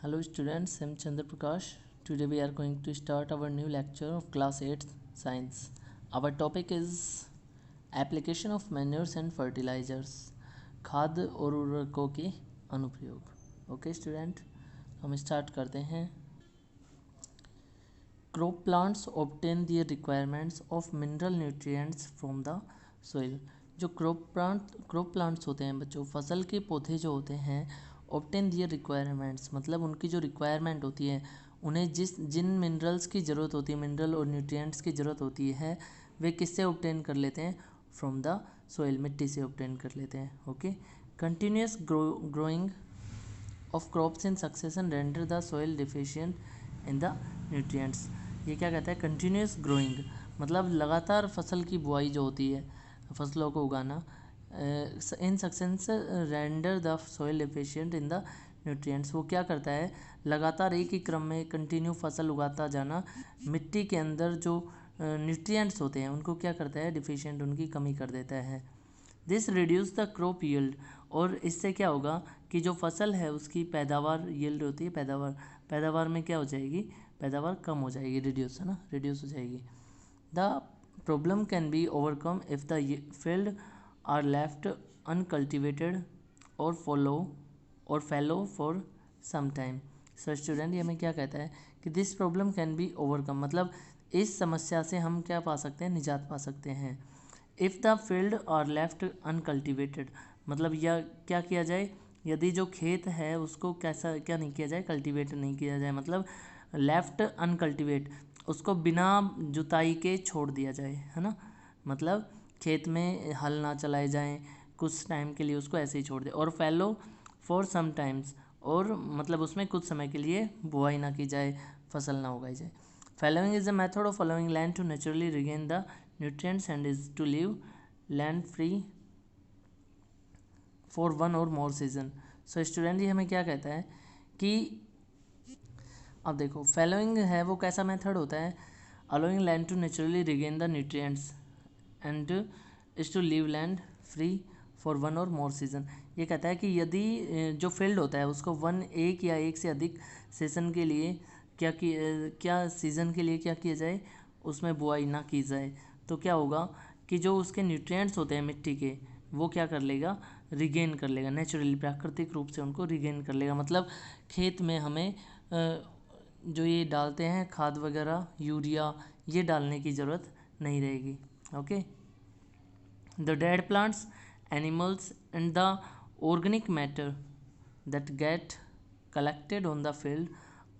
Hello students, I'm Chandra Prakash. Today we are going to start our new lecture of class 8 science. Our topic is application of manures and fertilizers. खाद और उर्वरकों के अनुप्रयोग. Okay student, हम start करते हैं. Crop plants obtain their requirements of mineral nutrients from the soil. जो crop plants होते हैं बच्चों, फसल के पौधे जो होते हैं, ऑब्टेन दियर रिक्वायरमेंट्स मतलब उनकी जो रिक्वायरमेंट होती है, उन्हें जिन मिनरल्स की ज़रूरत होती है, मिनरल और न्यूट्रिएंट्स की ज़रूरत होती है, वे किससे ऑब्टेन कर लेते हैं? फ्रॉम द सोइल, मिट्टी से ऑब्टेन कर लेते हैं. Okay. Continuous growing of crops in succession render the soil deficient in the nutrients. ये क्या कहता है? कंटिन्यूस ग्रोइंग मतलब लगातार फसल की बुआई जो होती है, फसलों को उगाना. In success render the soil efficient in the nutrients. वो क्या करता है? लगातार एक ही क्रम में कंटिन्यू फसल उगाता जाना मिट्टी के अंदर जो न्यूट्रिएंट्स होते हैं उनको क्या करता है? डिफिशिएंट, उनकी कमी कर देता है. This reduce the crop yield. और इससे क्या होगा कि जो फसल है उसकी पैदावार, यील्ड होती है पैदावार में क्या हो जाएगी? पैदावार कम हो जाएगी, रिड्यूस है ना, रिड्यूस हो जाएगी. The problem can be overcome if the field are left uncultivated or fallow for some time. So student, ये हमें क्या कहता है कि this problem can be overcome मतलब इस समस्या से हम क्या पा सकते हैं? निजात पा सकते हैं. If the field are left uncultivated मतलब या क्या किया जाए? यदि जो खेत है उसको क्या नहीं किया जाए? कल्टिवेट नहीं किया जाए. मतलब लेफ्ट अनकल्टिवेट, उसको बिना जुताई के छोड़ दिया जाए, है ना. मतलब खेत में हल ना चलाए जाएं कुछ टाइम के लिए, उसको ऐसे ही छोड़ दे. और फैलो फॉर सम टाइम्स, और मतलब उसमें कुछ समय के लिए बुआई ना की जाए, फसल ना उगाई जाए. Fallowing is a method of allowing land to naturally regain the nutrients and is to leave land free for one or more season. So student, ये हमें क्या कहता है कि अब देखो, फैलोइंग है वो कैसा मेथड होता है? Allowing land to naturally regain the nutrients and is to leave land free for one or more season. ये कहता है कि यदि जो फील्ड होता है उसको एक या एक से अधिक सीजन के लिए क्या सीज़न के लिए क्या किया जाए? उसमें बुआई ना की जाए, तो क्या होगा कि जो उसके न्यूट्रिएंट्स होते हैं मिट्टी के, वो क्या कर लेगा? रिगेन कर लेगा, नेचुरली प्राकृतिक रूप से उनको रिगेन कर लेगा. मतलब खेत में हमें जो ये डालते हैं खाद वगैरह, यूरिया, ये डालने की ज़रूरत नहीं रहेगी. Okay. The dead plants, animals and the organic matter that get collected on the field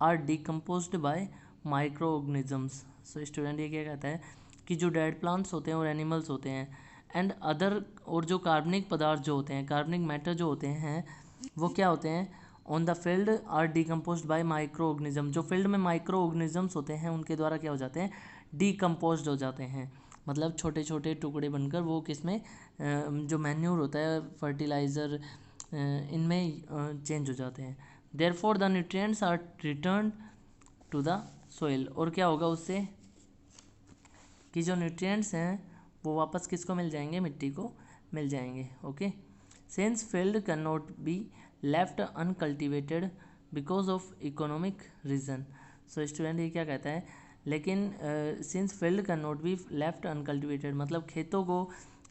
are decomposed by micro organisms. So student, ये क्या कहता है कि जो डेड प्लांट्स होते हैं और एनिमल्स होते हैं एंड अदर, और जो कार्बनिक पदार्थ जो होते हैं, कार्बनिक मैटर जो होते हैं, वो क्या होते हैं? On the field are decomposed by micro organism. जो फील्ड में माइक्रो ऑर्गेनिजम्स होते हैं उनके द्वारा क्या हो जाते हैं? डिकम्पोज्ड हो जाते हैं. मतलब छोटे छोटे टुकड़े बनकर वो किसमें, जो मैन्योर होता है, फर्टिलाइज़र, इनमें चेंज हो जाते हैं. Therefore the nutrients are return to the soil. और क्या होगा उससे कि जो न्यूट्रिएंट्स हैं वो वापस किसको मिल जाएंगे? मिट्टी को मिल जाएंगे. Okay. Since field can not be left uncultivated because of economic reason. So student, ये क्या कहता है? लेकिन since field can not be left uncultivated मतलब खेतों को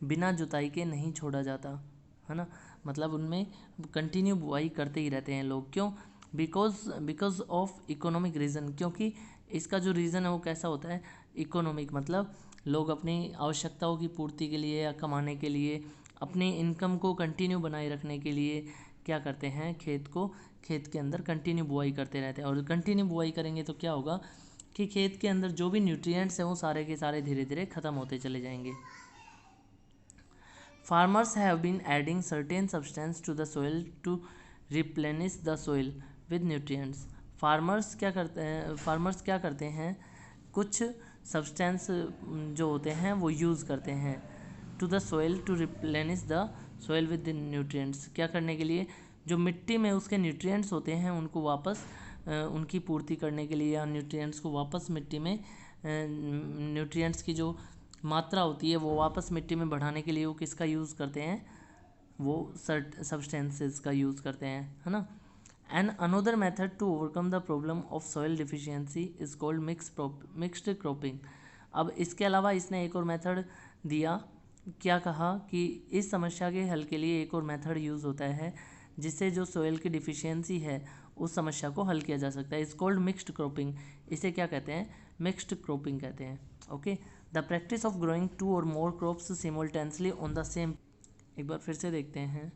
बिना जुताई के नहीं छोड़ा जाता, है ना. मतलब उनमें कंटिन्यू बुआई करते ही रहते हैं लोग. क्यों? Because of economic reason. क्योंकि इसका जो रीज़न है वो कैसा होता है? इकोनॉमिक मतलब लोग अपनी आवश्यकताओं की पूर्ति के लिए या कमाने के लिए, अपनी इनकम को कंटिन्यू बनाए रखने के लिए क्या करते हैं? खेत के अंदर कंटिन्यू बुआई करते रहते हैं. और कंटिन्यू बुआई करेंगे तो क्या होगा कि खेत के अंदर जो भी न्यूट्रिएंट्स हैं वो सारे के सारे धीरे धीरे ख़त्म होते चले जाएंगे. Farmers have been adding certain substance to the soil to replenish the soil with nutrients. Farmers क्या करते हैं? कुछ सब्सटेंस जो होते हैं वो यूज़ करते हैं to the soil to replenish the soil with nutrients. क्या करने के लिए? जो मिट्टी में उसके न्यूट्रिएंट्स होते हैं उनको वापस उनकी पूर्ति करने के लिए, या न्यूट्रिएंट्स को वापस मिट्टी में, न्यूट्रिएंट्स की जो मात्रा होती है वो वापस मिट्टी में बढ़ाने के लिए वो किसका यूज़ करते हैं? वो सब्सटेंसेस का यूज़ करते हैं, है ना. And another method to overcome the problem of soil deficiency is called mixed cropping. अब इसके अलावा इसने एक और मेथड दिया, क्या कहा कि इस समस्या के हल के लिए एक और मेथड यूज़ होता है जिससे जो सॉइल की डिफिशियंसी है उस समस्या को हल किया जा सकता है। Is called mixed cropping. इसे क्या कहते हैं? मिक्स्ड क्रॉपिंग कहते हैं। Okay, the practice of growing 2 or more crops simultaneously on the same, एक बार फिर से देखते हैं।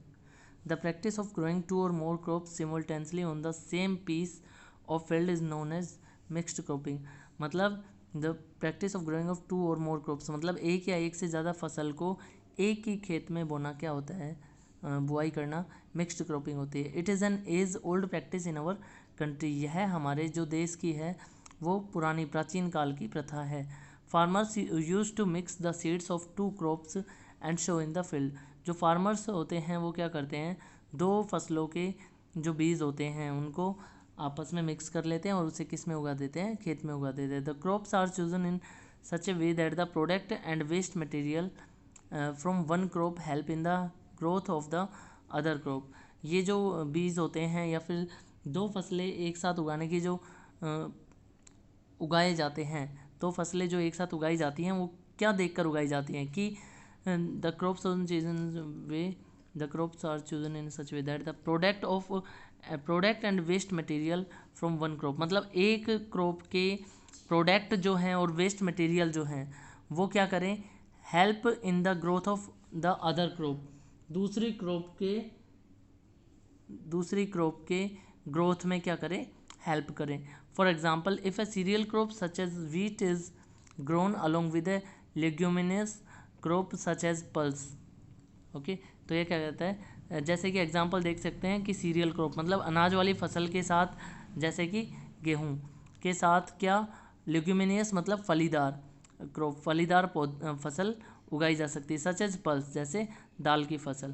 The practice of growing 2 or more crops simultaneously on the same piece of field is known as mixed cropping. मतलब the practice of growing of 2 or more crops मतलब एक या एक से ज़्यादा फसल को एक ही खेत में बोना क्या होता है? बुआई करना मिक्स्ड क्रॉपिंग होती है। It is an age old practice in our country. यह हमारे जो देश की है वो पुरानी प्राचीन काल की प्रथा है। Farmers use to mix the seeds of 2 crops and sow in the field. जो फार्मर्स होते हैं वो क्या करते हैं? 2 फसलों के जो बीज होते हैं उनको आपस में मिक्स कर लेते हैं और उसे किस में उगा देते हैं? खेत में उगा देते हैं। The crops are chosen in such a way that the product and waste material from one crop help in the growth of the other crop. ये जो बीज होते हैं या फिर 2 फसलें एक साथ उगाने की जो उगाए जाते हैं, 2 फसलें जो एक साथ उगाई जाती हैं वो क्या देखकर उगाई जाती हैं कि the crops are chosen in such way that the product and waste material from one crop. मतलब एक क्रॉप के प्रोडक्ट जो हैं और वेस्ट मटेरियल जो हैं वो क्या करें? Help in the growth of the other crop. दूसरी क्रॉप के ग्रोथ में क्या करें? हेल्प करें। For example, if a cereal crop such as wheat is grown along with a leguminous crop such as pulse. Okay, तो ये क्या कहता है? जैसे कि एग्जाम्पल देख सकते हैं कि सीरियल क्रॉप मतलब अनाज वाली फसल के साथ, जैसे कि गेहूं के साथ क्या लेग्यूमिनियस मतलब फलीदार क्रॉप, फलीदार फसल उगाई जा सकती है। सच एज पल्स जैसे दाल की फसल।